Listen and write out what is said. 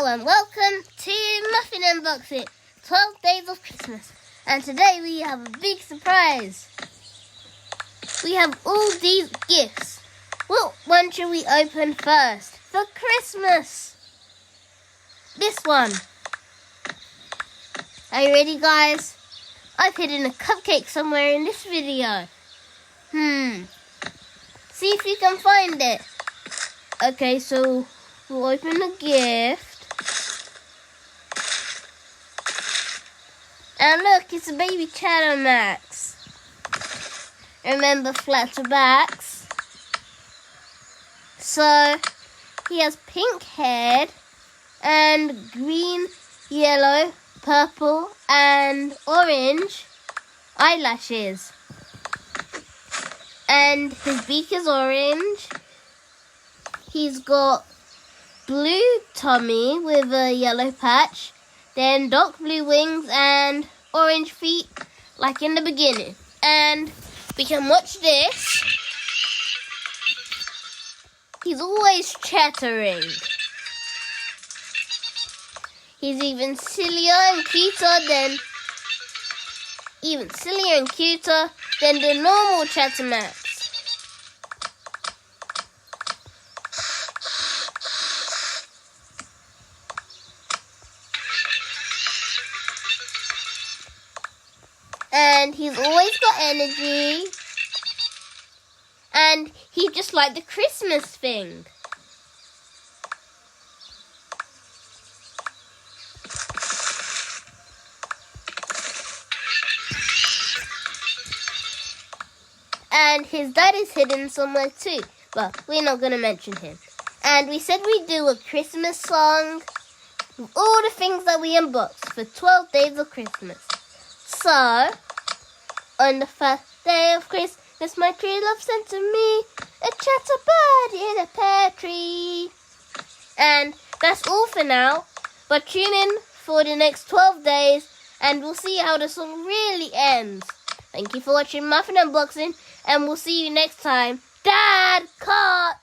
Hello and welcome to Muffin Unboxing, 12 Days of Christmas. And today we have a big surprise. We have all these gifts. What one should we open first for Christmas? This one. Are you ready, guys? I've hidden a cupcake somewhere in this video. See if you can find it. Okay, so we'll open the gift. And look, it's a baby Cheddar Max. Remember flatter backs. So he has pink head and green, yellow, purple and orange eyelashes. And his beak is orange. He's got blue tummy with a yellow patch, then dark blue wings and orange feet like in the beginning. And we can watch this. He's always chattering. He's even sillier and cuter than the normal Chattermax. And he's always got energy. And he's just like the Christmas thing. And his dad is hidden somewhere too. But we're not going to mention him. And we said we'd do a Christmas song with all the things that we unboxed for 12 days of Christmas. So, on the first day of Christmas, my true love sent to me a chatter bird in a pear tree. And that's all for now. But tune in for the next 12 days and we'll see how the song really ends. Thank you for watching Muffin Unboxing and we'll see you next time. Dad, cut!